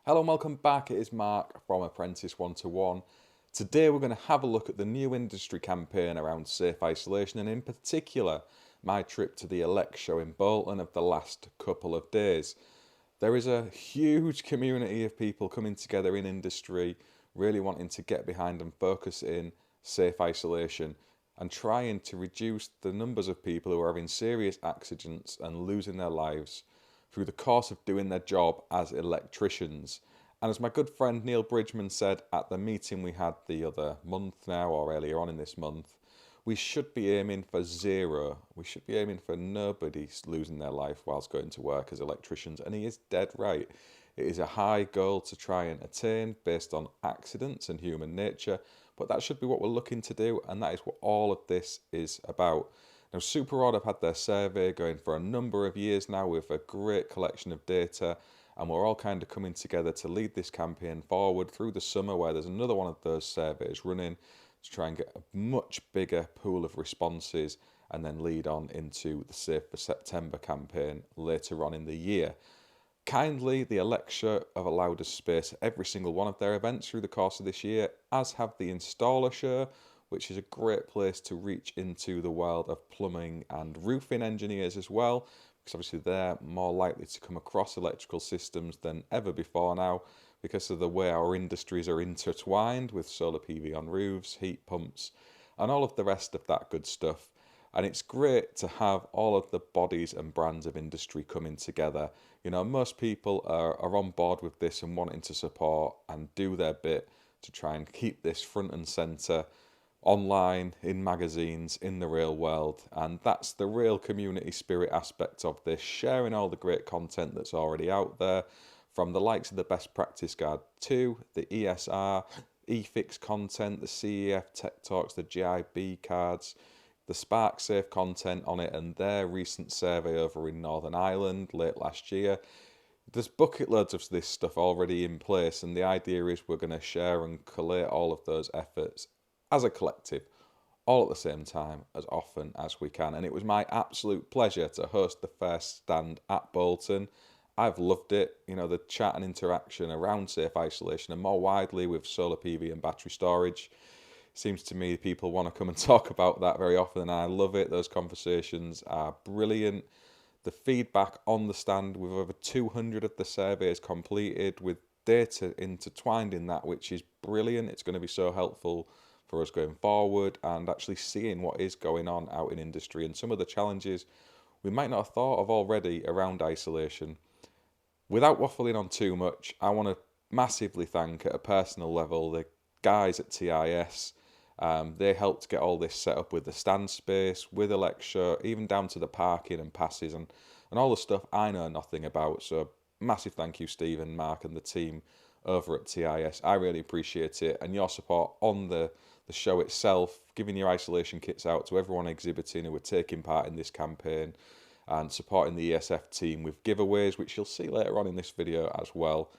Hello and welcome back, it is Mark from Apprentice 1-1. Today we're going to have a look at the new industry campaign around safe isolation and in particular my trip to the Elex Show in Bolton of the last couple of days. There is a huge community of people coming together in industry, really wanting to get behind and focus in safe isolation and trying to reduce the numbers of people who are having serious accidents and losing their lives through the course of doing their job as electricians. And as my good friend Neil Bridgman said at the meeting we had the other month now, or earlier on in this month, we should be aiming for zero. We should be aiming for nobody losing their life whilst going to work as electricians. And he is dead right. It is a high goal to try and attain based on accidents and human nature, but that should be what we're looking to do, and that is what all of this is about. Now, SuperRod have had their survey going for a number of years now with a great collection of data, and we're all kind of coming together to lead this campaign forward through the summer, where there's another one of those surveys running to try and get a much bigger pool of responses and then lead on into the Safe for September campaign later on in the year. Kindly, the Elex Show have allowed us space at every single one of their events through the course of this year, as have the Installer Show, which is a great place to reach into the world of plumbing and roofing engineers as well, because obviously they're more likely to come across electrical systems than ever before now, because of the way our industries are intertwined with solar PV on roofs, heat pumps, and all of the rest of that good stuff. And it's great to have all of the bodies and brands of industry coming together. You know, most people are on board with this and wanting to support and do their bit to try and keep this front and centre online, in magazines, in the real world. And that's the real community spirit aspect of this, sharing all the great content that's already out there, from the likes of the Best Practice Guide 2, the ESR, Efixx content, the CEF Tech Talks, the GIB cards, the Sparksafe content on it, and their recent survey over in Northern Ireland late last year. There's bucket loads of this stuff already in place, and the idea is we're going to share and collate all of those efforts as a collective, all at the same time, as often as we can. And it was my absolute pleasure to host the first stand at Bolton. I've loved it, you know, the chat and interaction around safe isolation and more widely with solar PV and battery storage. Seems to me people want to come and talk about that very often, and I love it. Those conversations are brilliant. The feedback on the stand, with over 200 of the surveys completed, with data intertwined in that, which is brilliant. It's going to be so helpful for us going forward and actually seeing what is going on out in industry and some of the challenges we might not have thought of already around isolation. Without waffling on too much, I want to massively thank at a personal level the guys at TIS. They helped get all this set up with the stand space, with Elexshow, even down to the parking and passes and all the stuff I know nothing about. So massive thank you, Stephen, Mark and the team over at TIS. I really appreciate it, and your support on the show itself, giving your isolation kits out to everyone exhibiting who are taking part in this campaign, and supporting the ESF team with giveaways, which you'll see later on in this video as well.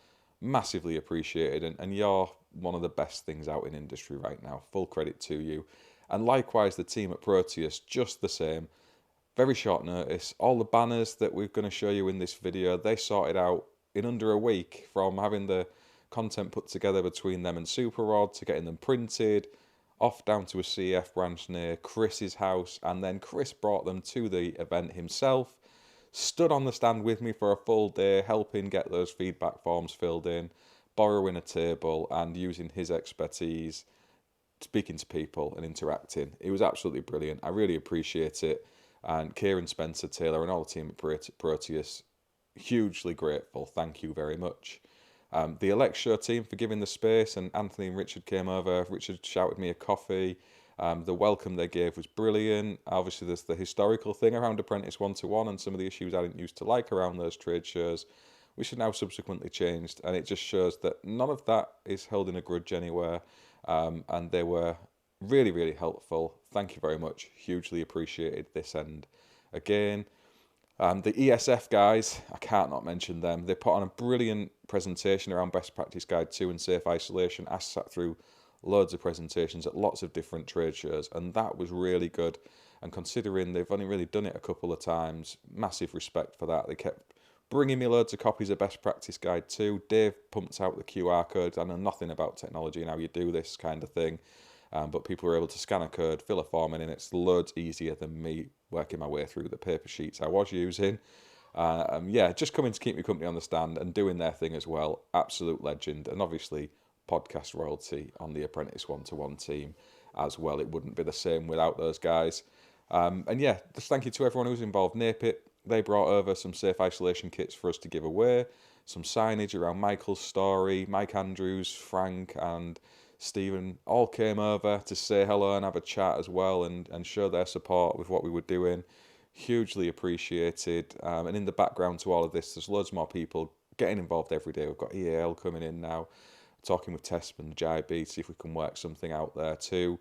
Massively appreciated, and you're one of the best things out in industry right now. Full credit to you. And likewise the team at Proteus, just the same. Very short notice. All the banners that we're going to show you in this video, they sorted out in under a week, from having the content put together between them and SuperRod to getting them printed, off down to a CF branch near Chris's house, and then Chris brought them to the event himself, stood on the stand with me for a full day, helping get those feedback forms filled in, borrowing a table and using his expertise, speaking to people and interacting. It was absolutely brilliant. I really appreciate it. And Kieran, Spencer, Taylor and all the team at Proteus, hugely grateful. Thank you very much. The Elex Show team for giving the space, and Anthony and Richard came over. Richard shouted me a coffee. The welcome they gave was brilliant. Obviously, there's the historical thing around Apprentice 1-1 and some of the issues I didn't used to like around those trade shows, which are now subsequently changed. And it just shows that none of that is holding a grudge anywhere. And they were really, really helpful. Thank you very much. Hugely appreciated this end. Again, the ESF guys, I can't not mention them. They put on a brilliant presentation around Best Practice Guide 2 and Safe Isolation. I sat through loads of presentations at lots of different trade shows, and that was really good. And considering they've only really done it a couple of times, massive respect for that. They kept bringing me loads of copies of Best Practice Guide 2. Dave pumped out the QR code. I know nothing about technology and how you do this kind of thing, but people were able to scan a code, fill a form in, and it's loads easier than me working my way through the paper sheets I was using. Yeah, just coming to keep me company on the stand and doing their thing as well. Absolute legend. And obviously, podcast royalty on the Apprentice 1-to-1 team as well. It wouldn't be the same without those guys. And yeah, just thank you to everyone who's involved. NAPIT, they brought over some safe isolation kits for us to give away, some signage around Michael's story. Mike Andrews, Frank and Stephen all came over to say hello and have a chat as well and show their support with what we were doing. Hugely appreciated. And in the background to all of this, there's loads more people getting involved every day. We've got EAL coming in now, talking with Tesman, JIB, see if we can work something out there too.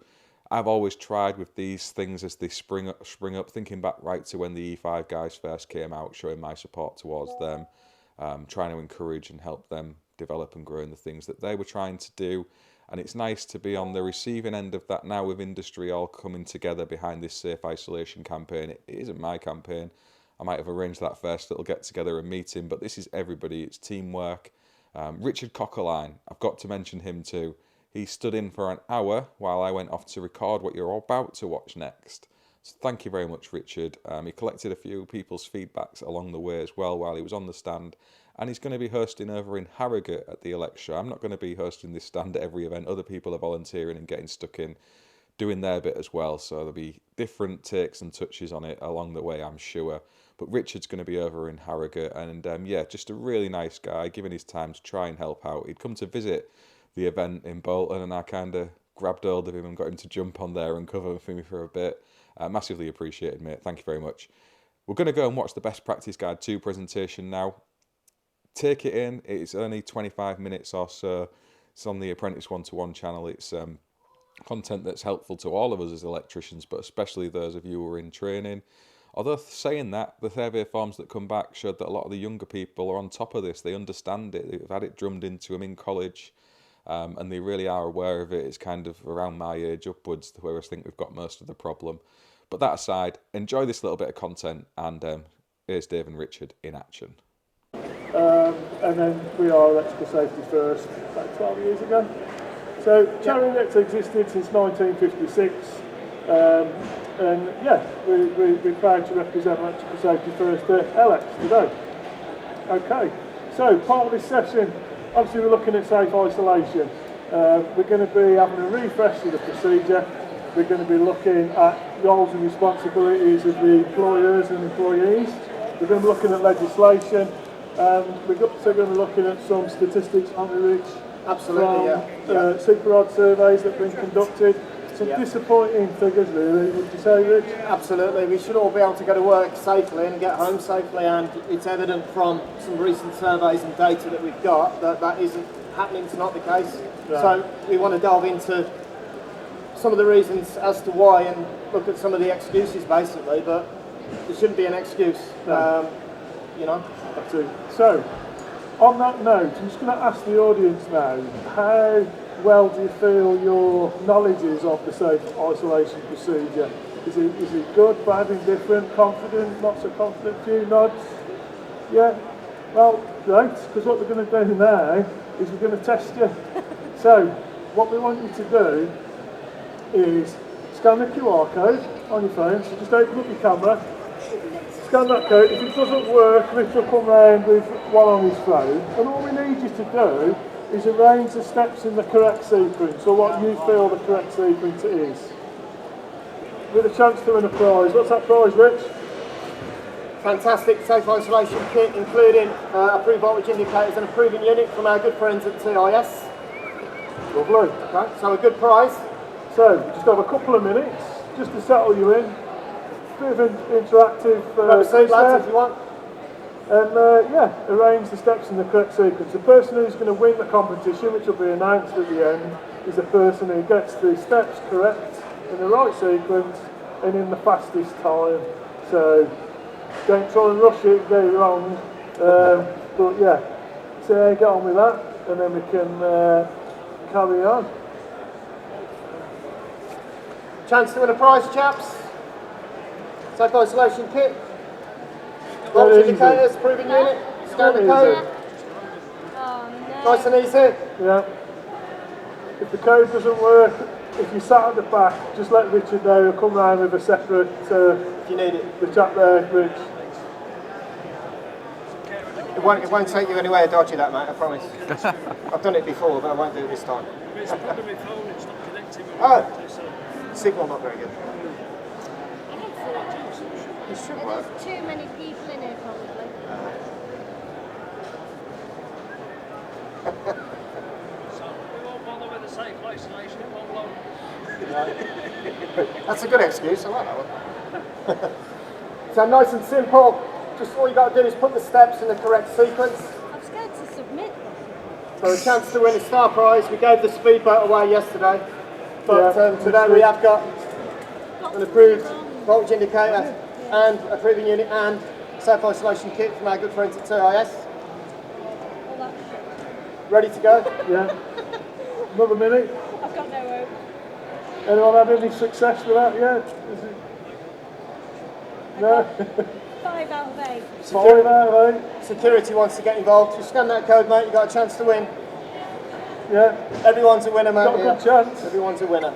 I've always tried with these things as they spring up, thinking back right to when the E5 guys first came out, showing my support towards them, trying to encourage and help them develop and grow in the things that they were trying to do. And it's nice to be on the receiving end of that now, with industry all coming together behind this safe isolation campaign. It isn't my campaign. I might have arranged that first little get together and meeting, but this is everybody. It's teamwork. Richard Cockerline, I've got to mention him too. He stood in for an hour while I went off to record what you're about to watch next. So thank you very much, Richard. He collected a few people's feedbacks along the way as well while he was on the stand. And he's going to be hosting over in Harrogate at the Elex Show. I'm not going to be hosting this stand at every event. Other people are volunteering and getting stuck in, doing their bit as well. So there'll be different takes and touches on it along the way, I'm sure. But Richard's going to be over in Harrogate. And yeah, just a really nice guy, giving his time to try and help out. He'd come to visit the event in Bolton, and I kind of grabbed hold of him and got him to jump on there and cover for me for a bit. Massively appreciated, mate. Thank you very much. We're going to go and watch the Best Practice Guide 2 presentation now. Take it in. It's only 25 minutes or so. It's on the Apprentice 1-to-1 channel. It's content that's helpful to all of us as electricians, but especially those of you who are in training. Although saying that, the survey forms that come back showed that a lot of the younger people are on top of this. They understand it. They've had it drummed into them in college. And they really are aware of it. It's kind of around my age upwards where I think we've got most of the problem. But that aside, enjoy this little bit of content, and here's Dave and Richard in action. And then we are Electrical Safety First about 12 years ago. So Chariot's existed since 1956, and yeah, we're proud to represent Electrical Safety First at Elex today. Okay, so part of this session, obviously we're looking at safe isolation. We're going to be having a refresh of the procedure. We're going to be looking at roles and responsibilities of the employers and employees. We're going to be looking at legislation. We're also going to be looking at some statistics, aren't we, Rich? Absolutely, from super rod surveys that have been conducted. Some disappointing figures, really, would you say, Rich? Absolutely. We should all be able to go to work safely and get home safely, and it's evident from some recent surveys and data that we've got that that isn't happening. It's not the case. Right. So we want to delve into some of the reasons as to why and look at some of the excuses, basically, but there shouldn't be an excuse, no. You know. That's it. So, on that note, I'm just going to ask the audience now, how well do you feel your knowledge is of the safe isolation procedure? Is it good, bad, indifferent, confident, not so confident? Few nods? Yeah? Well, great, because what we're going to do now is we're going to test you. So, what we want you to do is scan the QR code on your phone. So just open up your camera, scan that code. If it doesn't work, Rich will come round with one on his phone. And all we need you to do is arrange the steps in the correct sequence, or what you feel the correct sequence is. With a chance to win a prize. What's that prize, Rich? Fantastic safe isolation kit, including approved voltage indicators and a proving unit from our good friends at TIS. Lovely. Okay, so a good prize. So, just have a couple of minutes, just to settle you in. Bit of interactive Grab a seat, lads, if you want. And yeah, arrange the steps in the correct sequence. The person who's going to win the competition, which will be announced at the end, is the person who gets the steps correct in the right sequence and in the fastest time. So don't try and rush it, get it wrong. But yeah, so get on with that, and then we can carry on. Chance to win a prize, chaps. Safe isolation kit. Voltage indicators, proving unit. Scan the code. Oh no. Nice and easy. Yeah. If the code doesn't work, if you sat at the back, just let Richard know. He'll come round with a separate. If you need it. The chap there, Rich. It won't take you anywhere dodgy, that, mate, I promise. I've done it before, but I won't do it this time. There's a problem with my phone, it's not connecting with Oh. my so Signal not very good. I'm on 4G, so it should It should work. There's too many people in here probably. So we won't bother with the safe isolation, it won't load. That's a good excuse, I like that one. So nice and simple. Just all you got to do is put the steps in the correct sequence. I'm scared to submit them. So a chance to win a star prize. We gave the speedboat away yesterday, but Yeah, today we have got an approved voltage indicator and a proving unit and safe isolation kit from our good friends at TIS. All that shit. Ready to go? Yeah. Another minute. I've got no hope. Anyone had any success with that yet? Is it? No. 5 out of 8. Fine out, right? Security wants to get involved. You scan that code, mate. You got a chance to win. Yeah. Everyone's a winner, mate. Got a good chance. Everyone's a winner.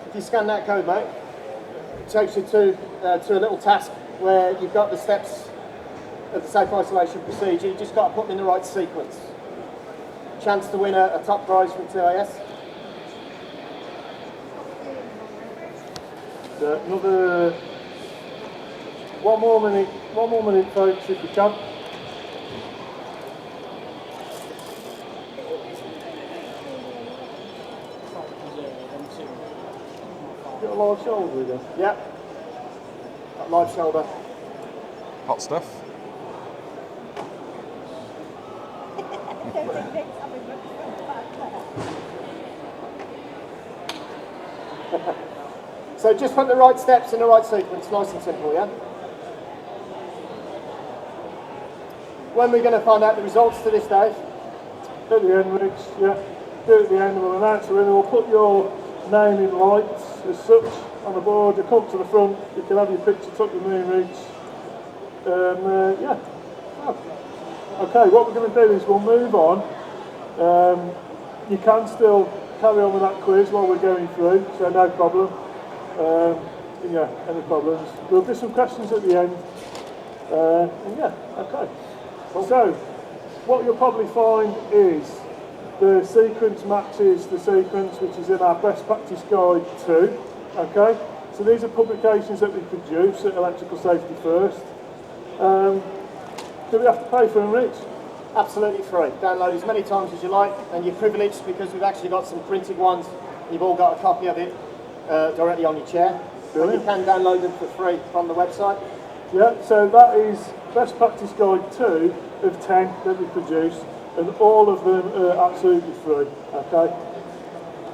If you scan that code, mate, it takes you to a little task where you've got the steps of the safe isolation procedure. You just got to put them in the right sequence. Chance to win a top prize from TIS. Another one more minute, folks, if you can. Got a live shoulder with you? Yep. Got live shoulder. Hot stuff. So just put the right steps in the right sequence, nice and simple, yeah? When we're going to find out the results to this, Dave? At the end, Rich, yeah. Do it at the end, we'll announce the winner. We'll put your name in lights as such on the board. You come to the front, you can have your picture tucked with me and Rich. Yeah. Okay, what we're going to do is we'll move on. You can still carry on with that quiz while we're going through, so no problem. Yeah, any problems. We'll do some questions at the end. And yeah, okay. So, what you'll probably find is the sequence matches the sequence which is in our best practice guide 2. Okay, so these are publications that we produce at Electrical Safety First. Do we have to pay for them, Rich? Absolutely free. Download as many times as you like, and you're privileged because we've actually got some printed ones. You've all got a copy of it directly on your chair. And you can download them for free from the website. Yeah, so that is Best Practice Guide 2 of 10 that we produce, and all of them are absolutely free, okay?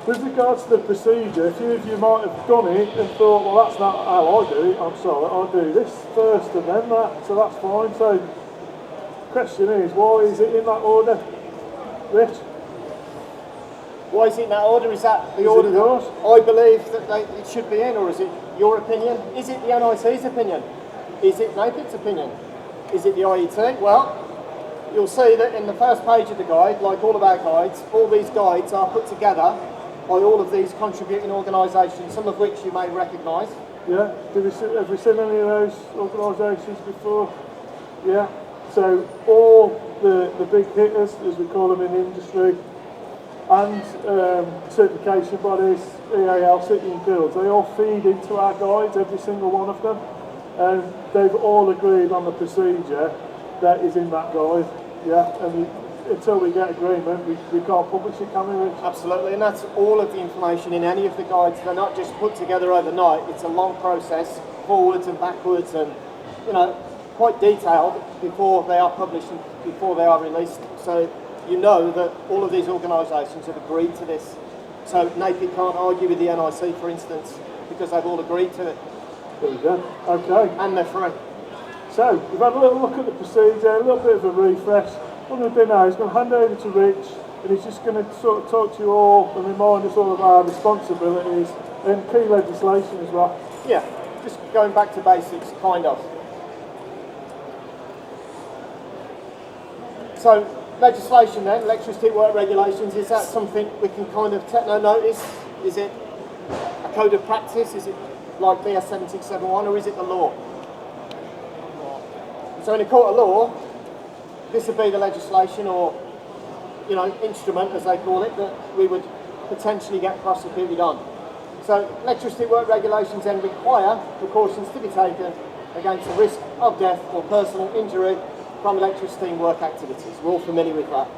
With regards to the procedure, a few of you might have done it and thought, well, that's not how I do it, I'm sorry, I'll do this first and then that, so that's fine. So, the question is, why is it in that order, Rich? Why is it in that order? Is that the Is order it yours? that I believe that it should be in, or is it your opinion? Is it the NIC's opinion? Is it NAPIT's opinion? Is it the IET? Well, you'll see that in the first page of the guide, like all of our guides, all these guides are put together by all of these contributing organisations, some of which you may recognise. Yeah, have we seen any of those organisations before? Yeah, so all the big hitters, as we call them in the industry, and certification bodies, EAL, City and Guilds, they all feed into our guides, every single one of them. And they've all agreed on the procedure that is in that guide. Yeah, and until we get agreement, we can't publish it, can we, Rich? Absolutely, and that's all of the information in any of the guides. They're not just put together overnight. It's a long process, forwards and backwards, and quite detailed before they are published and before they are released. So you know that all of these organisations have agreed to this. So NAPIT can't argue with the NIC, for instance, because they've all agreed to it. There we go. Okay. And they're free. So, we've had a little look at the procedure, a little bit of a refresh. What we're going to do now is going to hand over to Rich and he's just going to sort of talk to you all and remind us all of our responsibilities and key legislation as well. Yeah, just going back to basics, kind of. So, legislation then, electricity work regulations, is that something we can kind of take no notice? Is it a code of practice? Is it like BS 7671, or is it the law? So in a court of law, this would be the legislation or, you know, instrument, as they call it, that we would potentially get prosecuted on. So electricity work regulations then require precautions to be taken against the risk of death or personal injury from electricity work activities. We're all familiar with that.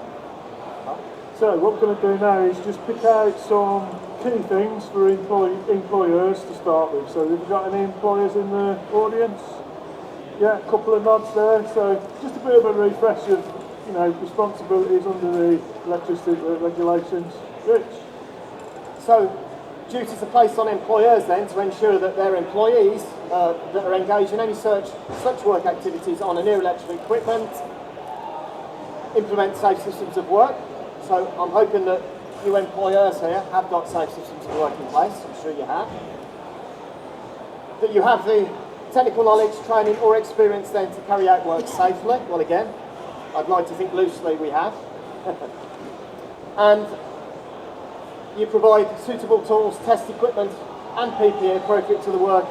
So what we're going to do now is just pick out some key things for employers to start with. So have we got any employers in the audience? Yeah, a couple of nods there. So just a bit of a refresh of, you know, responsibilities under the electricity regulations. Rich? So duties are placed on employers then to ensure that their employees that are engaged in any such work activities on and near electrical equipment implement safe systems of work. So I'm hoping that you employers here have got safe systems of work in place. I'm sure you have. That you have the technical knowledge, training or experience then to carry out work safely. Well, again, I'd like to think loosely we have. And you provide suitable tools, test equipment and PPE appropriate to the work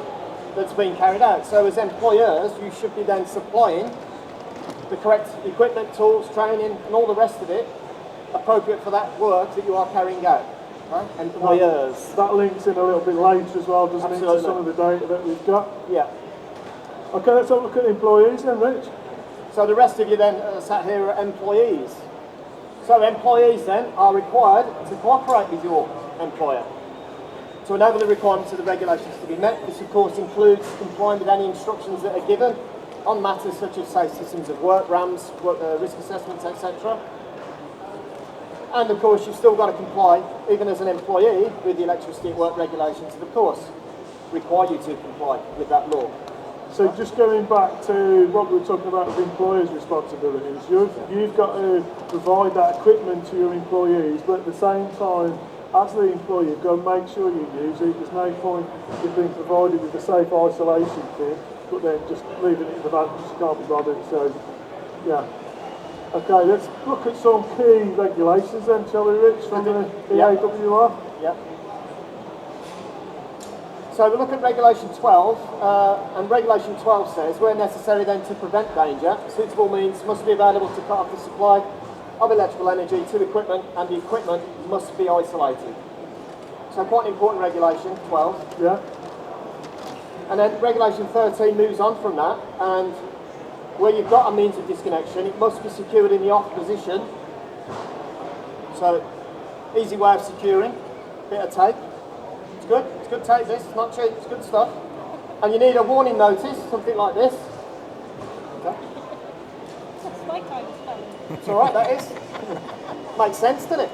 that's being carried out. So as employers, you should be then supplying the correct equipment, tools, training and all the rest of it appropriate for that work that you are carrying out. Right? Employers. That links in a little bit later as well, doesn't Absolutely. it, to some of the data that we've got? Yeah. Okay, let's have a look at employees then, Rich. So the rest of you then sat here are employees. So employees then are required to cooperate with your employer to enable the requirements of the regulations to be met. This of course includes complying with any instructions that are given on matters such as safe systems of work, RAMs, risk assessments, etc. And of course you've still got to comply, even as an employee, with the electricity at work regulations that of course require you to comply with that law. So just going back to what we were talking about with employers' responsibilities, you've got to provide that equipment to your employees, but at the same time, as the employee, you've got to make sure you use it. There's no point in being provided with a safe isolation kit, but then just leaving it in the van because you can't be bothered. So, yeah. Okay, let's look at some key regulations then, shall we, Rich, from the EAWR? Yeah. So we look at Regulation 12, and Regulation 12 says, where necessary then to prevent danger, suitable means must be available to cut off the supply of electrical energy to equipment, and the equipment must be isolated. So quite an important regulation, 12. Yeah. And then Regulation 13 moves on from that, and where you've got a means of disconnection, it must be secured in the off position. So, easy way of securing, bit of tape. It's good tape this, it's not cheap, it's good stuff. And you need a warning notice, something like this. Okay. That's my kind of spelling. It's alright, that is. Makes sense, doesn't it?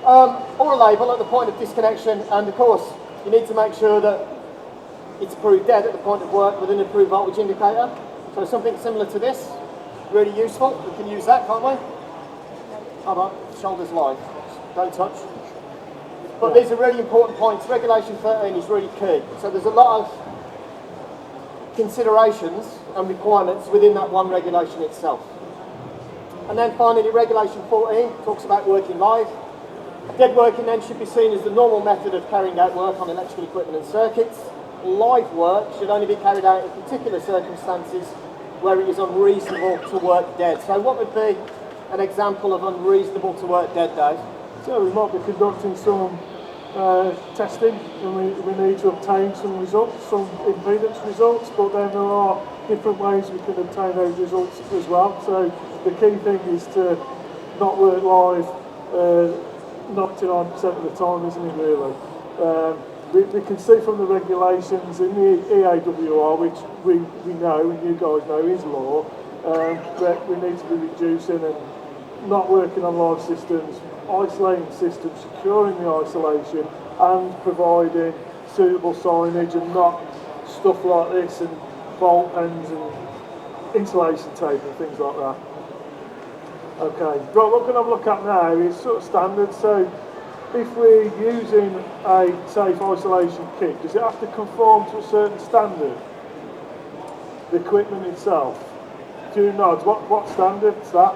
Or a label at the point of disconnection, and of course, you need to make sure that it's approved dead at the point of work with an approved voltage indicator. So something similar to this, really useful. We can use that, can't we? Hold on, shoulders live, don't touch. But these are really important points. Regulation 13 is really key. So there's a lot of considerations and requirements within that one regulation itself. And then finally, Regulation 14 talks about working live. Dead working then should be seen as the normal method of carrying out work on electrical equipment and circuits. Live work should only be carried out in particular circumstances where it is unreasonable to work dead. So what would be an example of unreasonable to work dead, Dave? So we might be conducting some testing, and we need to obtain some results, some impedance results, but then there are different ways we can obtain those results as well. So the key thing is to not work live 99% of the time, isn't it really? We can see from the regulations in the EAWR, which we know and you guys know is law, that we need to be reducing and not working on live systems, isolating systems, securing the isolation and providing suitable signage and not stuff like this and bolt ends and insulation tape and things like that. Okay, right, what we're going to have a look at now is sort of standard. So if we're using a safe isolation kit, does it have to conform to a certain standard? The equipment itself? Do you know what standard is that?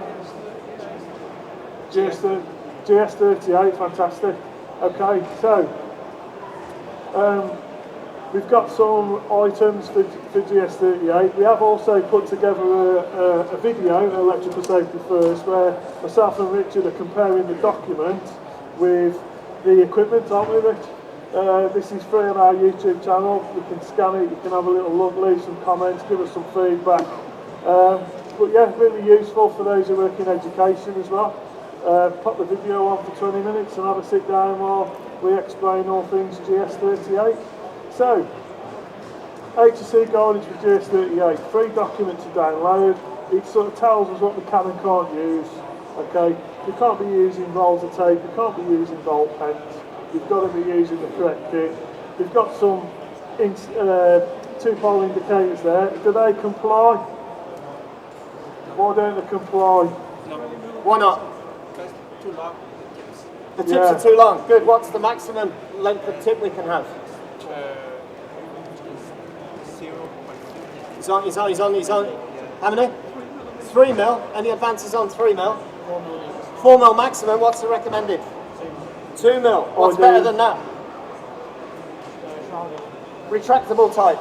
GS38, fantastic. Okay, so we've got some items for GS38. We have also put together a video, Electrical Safety First, where myself and Richard are comparing the document with the equipment, aren't we, Rich? This is free on our YouTube channel. You can scan it, you can have a little look, leave some comments, give us some feedback. But yeah, really useful for those who work in education as well. Pop the video on for 20 minutes and have a sit down while we explain all things GS38. So, HSE guidance for GS38, free document to download. It sort of tells us what we can and can't use. Okay, you can't be using rolls of tape, you can't be using bolt pens. You've got to be using the correct kit. We've got some 2-pole indicators there. Do they comply? Why don't they comply? Why not? Too long. The tips are too long. Good. What's the maximum length of tip we can have? 0.5. He's on. How many? 3 mil. Any advances on 3 mil? 4 mil maximum. What's the recommended? 2 mil. What's better than that? Retractable type.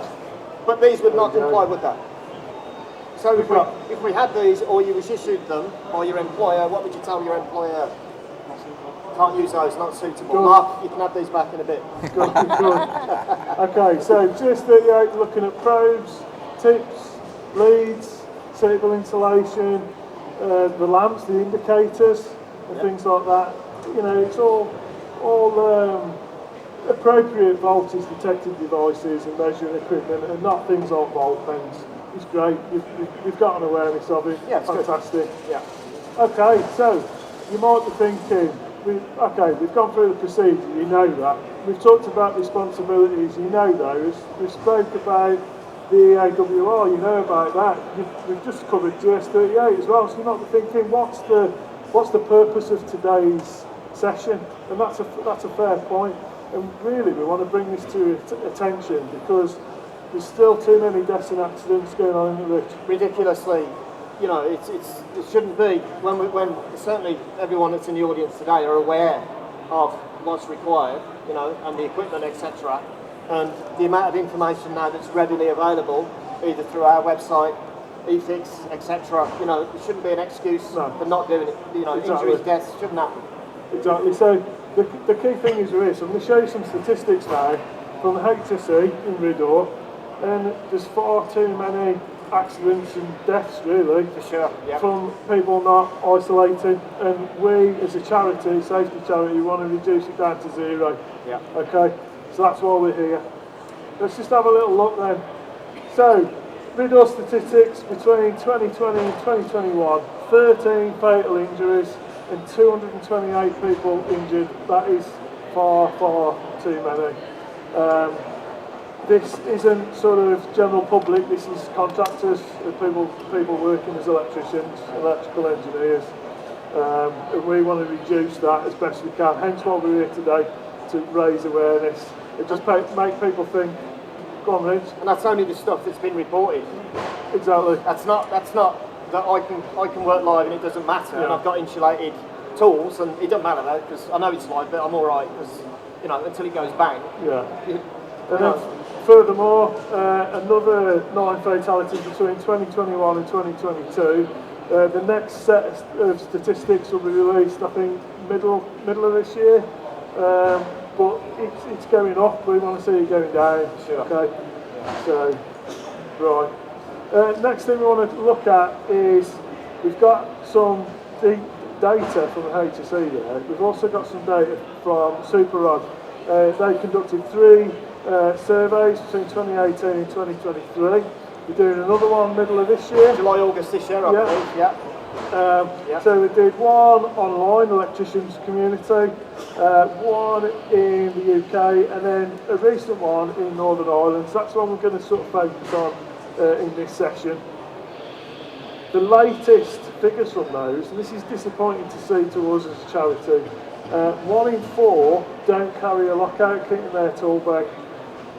But these would not comply with that. So if we had these, or you was issued them, or your employer, what would you tell your employer? Can't use those, not suitable. Good. Mark, you can have these back in a bit. Good. Okay, so GS38, looking at probes, tips, leads, suitable insulation, the lamps, the indicators, and things like that. You know, it's all appropriate voltage detected devices and measuring equipment, and not things like bolt pens. It's great. You've got an awareness of it. Yeah, it's fantastic. Good. Yeah. Okay, so you might be thinking, we've gone through the procedure, you know that. We've talked about responsibilities, you know those. We've spoke about the AWR, you know about that. We've just covered GS38 as well, so you might be thinking, what's the purpose of today's session? And that's a fair point. And really, we want to bring this to attention because there's still too many deaths and accidents going on in the rich. Ridiculously, you know, it shouldn't be. When certainly everyone that's in the audience today are aware of what's required, you know, and the equipment, etc. And the amount of information now that's readily available, either through our website, Efixx, etc. You know, it shouldn't be an excuse for not doing it. You know, Exactly. injuries, deaths shouldn't happen. Exactly. So the key thing is this. I'm going to show you some statistics now from the HSE in Ridor, and there's far too many accidents and deaths, really, For sure. Yeah. from people not isolating. And we, as a charity, safety charity, want to reduce it down to 0. Yeah. Okay. So that's why we're here. Let's just have a little look then. So, Ridor statistics between 2020 and 2021: 13 fatal injuries and 228 people injured. That is far, far too many. This isn't sort of general public, this is contractors, people working as electricians, electrical engineers. And we want to reduce that as best we can, hence why we're here today, to raise awareness. It just make people think, go on Rich. And that's only the stuff that's been reported. Exactly. That's not that I can work live and it doesn't matter, and Yeah. I've got insulated tools, and it doesn't matter though, because I know it's live, but I'm all right, because you know, until it goes bang. Yeah. You And know, then, furthermore, another 9 fatalities between 2021 and 2022. The next set of statistics will be released, I think, middle of this year. But it's going up. We want to see it going down. Sure. Okay. So, right. Next thing we want to look at is we've got some data from the HSE there. We've also got some data from Superrod. They conducted 3 surveys between 2018 and 2023. We're doing another one middle of this year. July, August this year, I Yeah. believe. Yeah. So we did one online, electricians community, one in the UK, and then a recent one in Northern Ireland. So that's one we're going to sort of focus on in this session. The latest figures from those, and this is disappointing to see to us as a charity. 1 in 4 don't carry a lockout kit in their tool bag,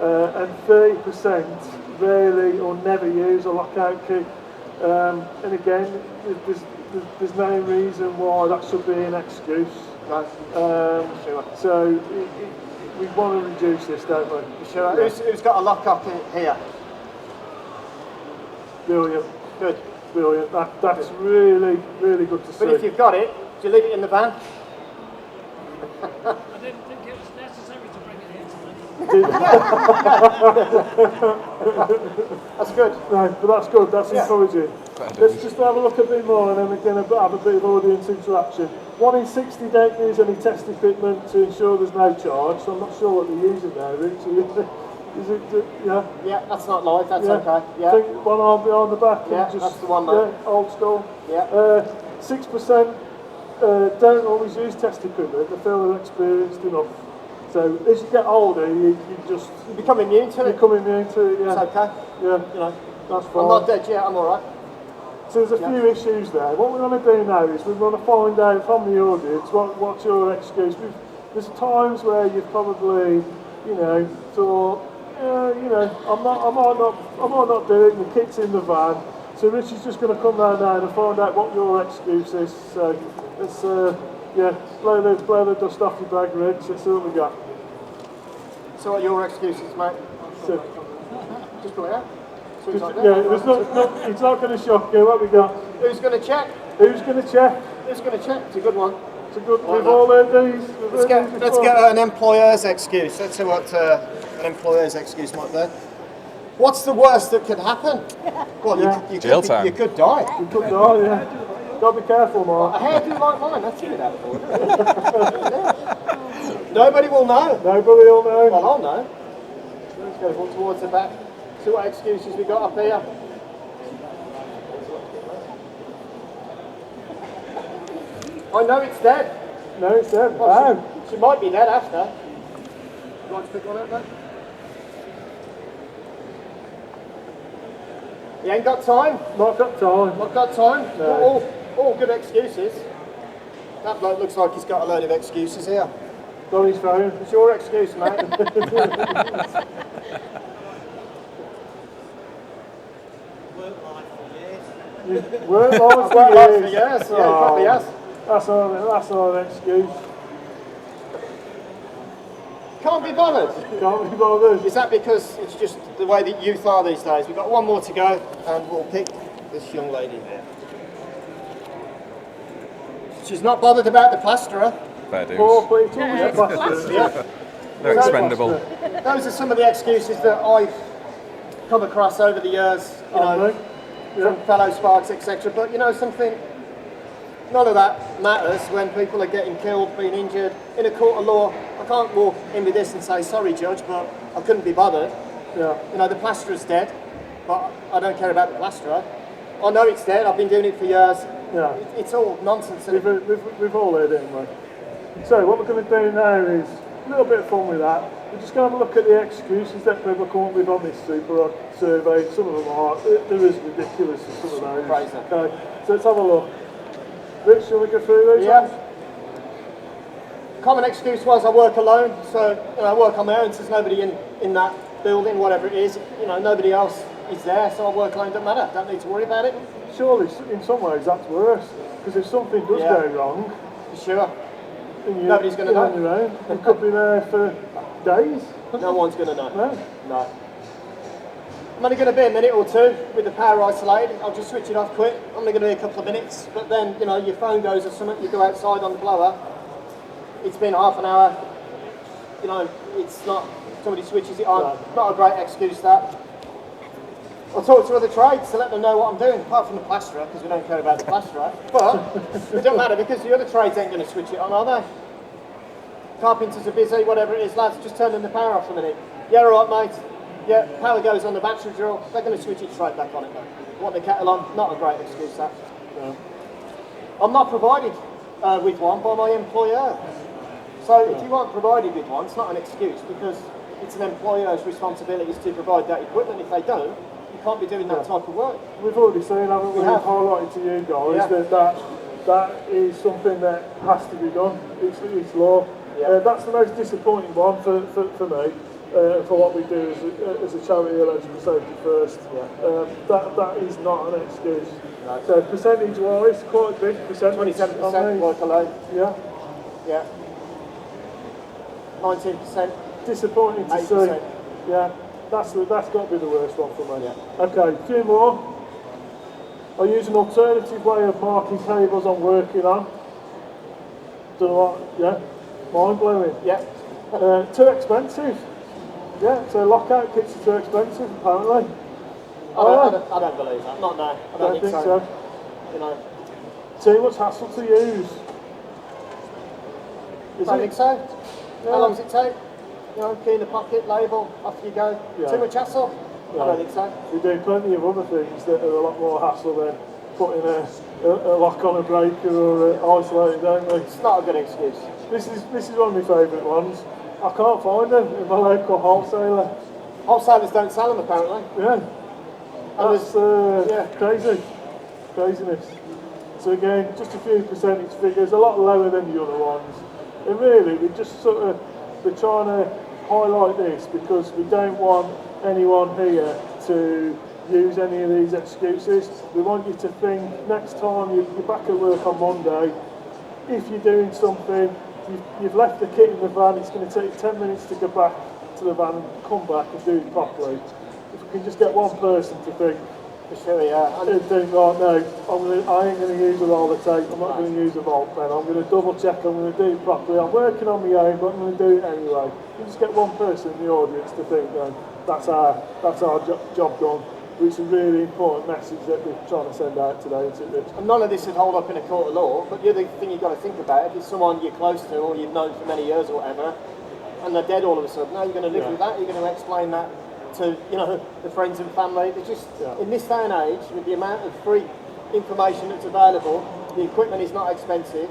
and 30% rarely or never use a lockout kit. And again, there's no reason why that should be an excuse. So we want to reduce this, don't we? Sure. Who's got a lockout kit here? Brilliant. Good. Brilliant. That's really, really good to see. But if you've got it, do you leave it in the van? I didn't think it was necessary to bring it here tonight. That's good. No, but that's good. That's encouraging. Let's just have a look a bit more, and then we're going to have a bit of audience interaction. 1 in 60 don't use any test equipment to ensure there's no charge, so I'm not sure what they're using there, Rich. Is it, yeah? Yeah, that's not live, that's okay. Yeah. I think one arm behind the back. Yeah, and just, that's the one, mate. Yeah, old school. Yeah. 6% don't always use test equipment. They feel they're experienced enough. So as you get older, you become immune to it. Become immune to it, yeah. It's okay. Yeah, you know, that's fine. I'm not dead yet, I'm alright. So there's a few issues there. What we want to do now is we want to find out from the audience what's your excuse. There's times where you've probably, thought, I might not do it, and the kit's in the van. So Rich is just going to come down now and find out what your excuse is. So let's, blow the dust off your bag, Rich. Let's see what we got. So what are your excuses, mate? So, just go out. it's not going to shock you. What we got? Who's going to check? Who's going to check? Who's going to check? It's a good one. It's a good one. We've all heard these. Let's get an employer's excuse. Let's see what an employer's excuse might be. What's the worst that could happen? Well, Jail time. You could die. You could die, yeah. Got to be careful, Mark. A hairdo like mine, that's good out for it. Nobody will know. Nobody will know. Well, I'll know. Let's go one towards the back. See what excuses we got up here. I know it's dead. No, it's dead. Well, Wow. she might be dead after. You like to pick one up, mate? You ain't got time? Not got time. Not got time? No. All good excuses. That bloke looks like he's got a load of excuses here. Got his phone. It's your excuse, mate. Work life Work life for years. years. Yeah, probably has. That's our excuse. Can't be bothered. Can't be bothered. Is that because it's just the way that youth are these days? We've got one more to go, and we'll pick this young lady here. She's not bothered about the plasterer. Fair dues. Poor people. Yeah. They're expendable. Those are some of the excuses that I've come across over the years, from fellow Sparks, etc. But something, none of that matters when people are getting killed, being injured. In a court of law, I can't walk in with this and say, sorry judge, but I couldn't be bothered. Yeah. The plasterer's dead, but I don't care about the plasterer. I know it's dead, I've been doing it for years. Yeah. It's all nonsense. We've all heard it, haven't we? So what we're going to do now is a little bit of fun with that. We're just going to have a look at the excuses that people come up with on this super survey. Some of them are, they're as ridiculous as some of those. Crazy. Okay, so let's have a look. Rich, shall we go through these? Yeah. Common excuse was I work alone, so I work on my own, so there's nobody in that building, whatever it is. Nobody else is there, so I work alone, doesn't matter, don't need to worry about it. Surely, in some ways, that's worse. Because if something does go wrong, sure. Nobody's going to know. On your own. You could be there for days. No one's going to know. No. I'm only going to be a minute or two with the power isolated. I'll just switch it off quick. I'm only going to be a couple of minutes. But then, your phone goes or something, you go outside on the blower. It's been half an hour. It's not, somebody switches it on. No. Not a great excuse, that. I'll talk to other trades to let them know what I'm doing, apart from the plasterer, because we don't care about the plasterer. But it doesn't matter, because the other trades ain't going to switch it on, are they? Carpenters are busy, whatever it is, lads, just turning the power off a minute. Yeah, all right, mate. Yeah, power goes on the battery drill, they're going to switch it straight back on it. Want the kettle on? Not a great excuse, that. No. I'm not provided with one by my employer. So if you aren't provided with one, it's not an excuse, because it's an employer's responsibility to provide that equipment. If they don't, You can't be doing that type of work. We've already seen, haven't we? We have. Highlighted to you guys that is something that has to be done. It's law. That's the most disappointing one for me. For what we do as a charity, Electrical Safety First. That is not an excuse. No. So percentage-wise, quite a big percentage. 27% work alone. Yeah. Yeah. 19%. Disappointing to 8%. see. Yeah. That's got to be the worst one for me. Yeah. Okay, a few more. I use an alternative way of marking cables I'm working on. Don't know what, mind blowing. Yeah. Too expensive. Yeah, so lockout kits are too expensive apparently. I don't believe that. Not now. I don't think so. You know. Too much hassle to use. I think so. How long does it take? You know, key in the pocket, label, off you go. Too much hassle? I don't think so. We do plenty of other things that are a lot more hassle than putting a lock on a breaker or isolating, don't we? It's not a good excuse. This is one of my favourite ones. I can't find them in my local wholesaler. Wholesalers don't sell them apparently. Yeah. That's crazy. Craziness. So again, just a few percentage figures, a lot lower than the other ones. And really, we're trying to highlight this because we don't want anyone here to use any of these excuses. We want you to think next time you're back at work on Monday, if you're doing something, you've left the kit in the van, it's going to take 10 minutes to go back to the van and come back and do it properly. If we can just get one person to think, and think, right, no, I ain't going to use a roller tape, I'm not going to use a volt pen, I'm going to double check, I'm going to do it properly, I'm working on my own, but I'm going to do it anyway. You just get one person in the audience to think, no, that's our job done. Which is a really important message that we're trying to send out today, isn't it? And none of this would hold up in a court of law, but the other thing you've got to think about, if it's someone you're close to or you've known for many years or whatever, and they're dead all of a sudden, now you're going to live with that, you're going to explain that to, the friends and family. They're just, in this day and age, with the amount of free information that's available, the equipment is not expensive,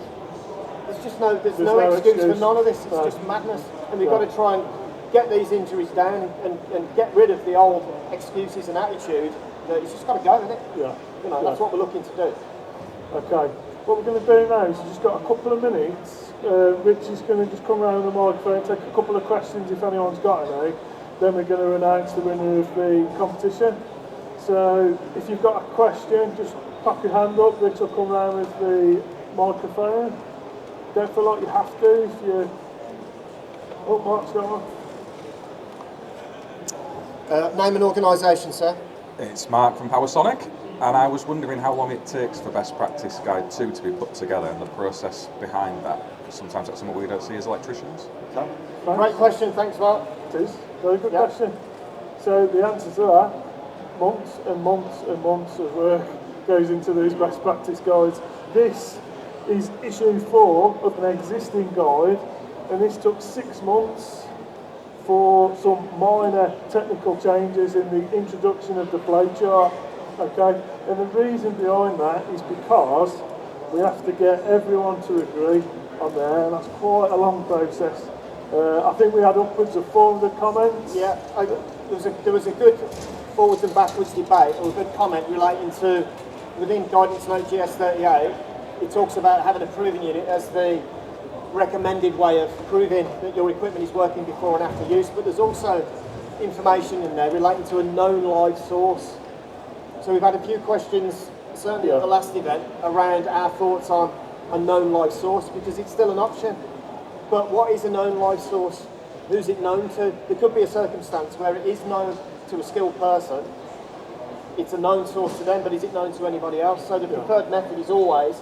there's no excuse for none of this, it's just madness. And we've got to try and get these injuries down and get rid of the old excuses and attitude that it's just got to go, isn't it? That's what we're looking to do. Okay, what we're going to do now is we've just got a couple of minutes. Rich is going to just come around the microphone, take a couple of questions if anyone's got any. Then we're going to announce the winner of the competition. So if you've got a question, just pop your hand up. Rich will come around with the microphone. Don't feel like you have to if you... Oh, Mark's got one. Name and organisation, sir. It's Mark from Powersonic, and I was wondering how long it takes for Best Practice Guide 2 to be put together and the process behind that. Sometimes that's something we don't see as electricians. Okay. Great question, thanks Mark. It is, very good question. So the answer to that, months and months and months of work goes into these Best Practice Guides. This is issue 4 of an existing guide, and this took 6 months for some minor technical changes in the introduction of the flowchart. Okay, and the reason behind that is because we have to get everyone to agree on there, and that's quite a long process. I think we had upwards of 400 comments. Yeah, there was a good forwards and backwards debate, or a good comment relating to, within Guidance Note GS38, it talks about having a proving unit as the recommended way of proving that your equipment is working before and after use, but there's also information in there relating to a known live source. So we've had a few questions, certainly at the last event, around our thoughts on a known live source, because it's still an option. But what is a known live source? Who's it known to? There could be a circumstance where it is known to a skilled person, it's a known source to them, but is it known to anybody else? So the preferred method is always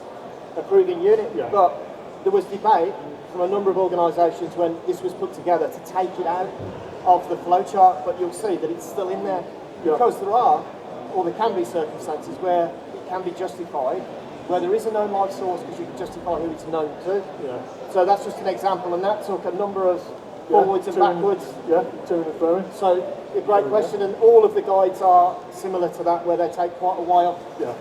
a proving unit, but there was debate from a number of organisations when this was put together to take it out of the flowchart, but you'll see that it's still in there, because there are, or there can be circumstances where it can be justified, where there is a known live source because you can justify who it's known to. So that's just an example, and that took a number of forwards and backwards. To and fro. So a great question, and all of the guides are similar to that, where they take quite a while,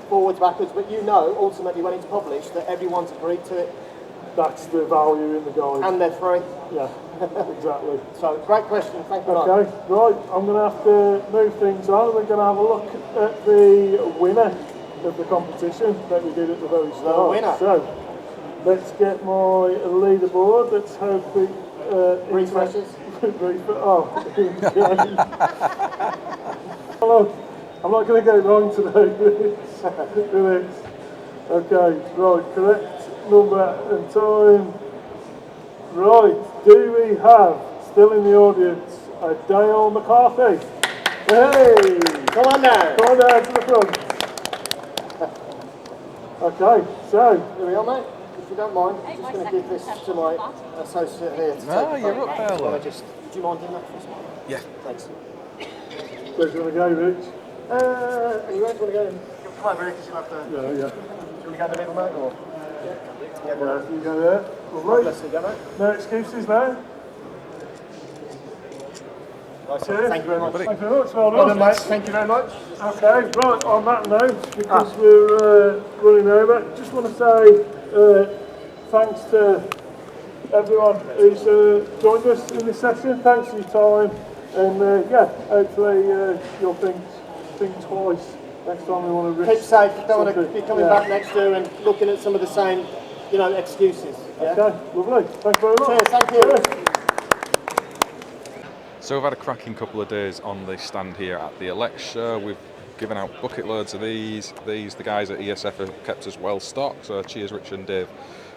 forwards, backwards, but ultimately when it's published, that everyone's agreed to it. that's the value in the guide. And they're free. Yeah, exactly. So, great question. Thank you. Okay, right, I'm going to have to move things on. We're going to have a look at the winner of the competition that we did at the very start. The winner. So, let's get my leaderboard. Let's hope it Refreshes. Oh, okay. I'm not going to get it wrong today. Okay, right, correct number and time. Right, do we have, still in the audience, a Dale McCarthy? Hey! Come on down. Come on down to the front. Okay, so. Here we are, mate. If you don't mind, I'm just going to give this to my associate here to No, take you're up there, look. do you mind doing that for us? Yeah. Thanks. Where's you want to go, Rich? Are you guys want to go? Come over here because you'll have to. Yeah. Do you want to go in the middle, mate? Or? Yeah, you go there. Lovely. Bless you, go, mate. No excuses now. Cheers. Thank you very much. Thank you very much. Well Well done. done, mate. Thank you very much. Okay, right, on that note, because we're running over, just want to say thanks to everyone who's joined us in this session. Thanks for your time, and yeah, hopefully you'll think twice next time we want to risk. Keep safe. Don't want to something. be coming back next year and looking at some of the same, excuses. Yeah? Okay, lovely. Thank you very much. Cheers, thank you. Cheers. So we've had a cracking couple of days on the stand here at the Elex Show. We've given out bucket loads of these. The guys at ESF have kept us well stocked, so cheers Richard and Dave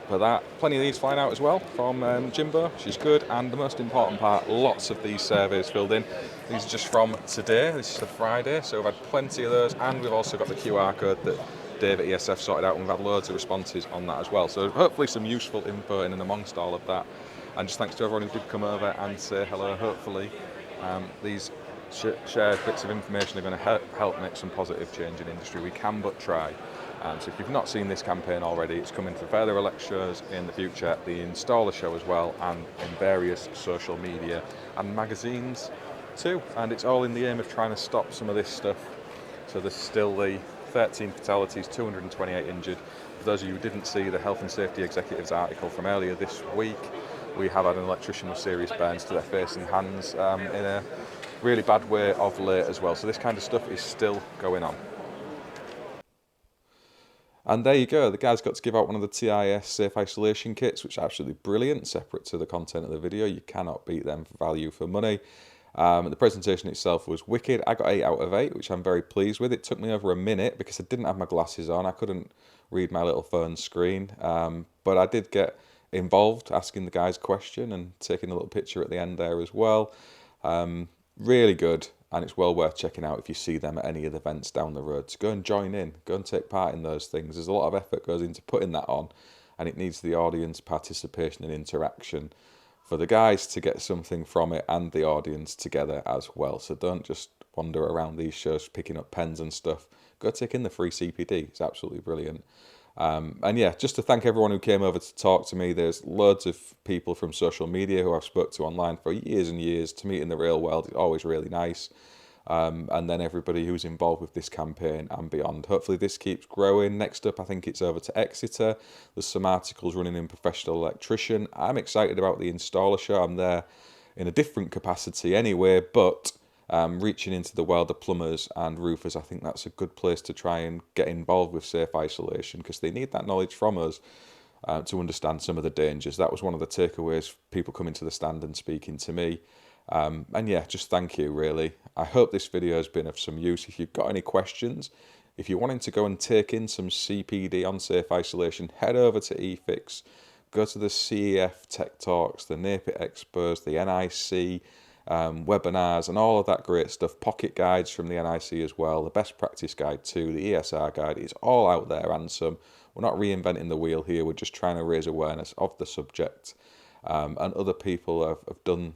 for that. Plenty of these flying out as well from Jimbo, she's good, and the most important part, lots of these surveys filled in. These are just from today, this is the Friday, so we've had plenty of those, and we've also got the QR code that Dave at ESF sorted out, and we've had loads of responses on that as well. So hopefully some useful info in and amongst all of that. And just thanks to everyone who did come over and say hello. Hopefully these shared bits of information are going to help make some positive change in industry. We can but try. So if you've not seen this campaign already, it's coming to further Elex shows in the future, the installer show as well, and in various social media and magazines too. And it's all in the aim of trying to stop some of this stuff. So there's still the 13 fatalities, 228 injured. For those of you who didn't see the Health and Safety Executive's article from earlier this week, we have had an electrician with serious burns to their face and hands in a really bad way of late as well. So this kind of stuff is still going on. And there you go, the guys got to give out one of the TIS safe isolation kits, which are absolutely brilliant, separate to the content of the video. You cannot beat them for value for money. The presentation itself was wicked. I got 8 out of 8, which I'm very pleased with. It took me over a minute because I didn't have my glasses on. I couldn't read my little phone screen, but I did get involved, asking the guys a question and taking a little picture at the end there as well. Really good, and it's well worth checking out if you see them at any of the events down the road. So go and join in, go and take part in those things. There's a lot of effort goes into putting that on, and it needs the audience participation and interaction for the guys to get something from it and the audience together as well. So don't just wander around these shows picking up pens and stuff. Go take in the free CPD, it's absolutely brilliant. And yeah, just to thank everyone who came over to talk to me. There's loads of people from social media who I've spoke to online for years and years. To meet in the real world is always really nice. And then everybody who's involved with this campaign and beyond. Hopefully this keeps growing. Next up, I think it's over to Exeter. There's some articles running in Professional Electrician. I'm excited about the installer show. I'm there in a different capacity anyway, but reaching into the world of plumbers and roofers, I think that's a good place to try and get involved with safe isolation, because they need that knowledge from us to understand some of the dangers. That was one of the takeaways, people coming to the stand and speaking to me. And yeah, just thank you, really. I hope this video has been of some use. If you've got any questions, if you're wanting to go and take in some CPD on safe isolation, head over to Efixx, go to the CEF Tech Talks, the NAPIT Expos, the NICEIC, webinars and all of that great stuff, pocket guides from the NICEIC as well, the best practice guide too, the ESR guide. It's all out there and some. We're not reinventing the wheel here, we're just trying to raise awareness of the subject, and other people have done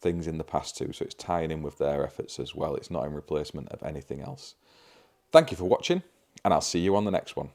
things in the past too, so it's tying in with their efforts as well. It's not in replacement of anything else. Thank you for watching, and I'll see you on the next one.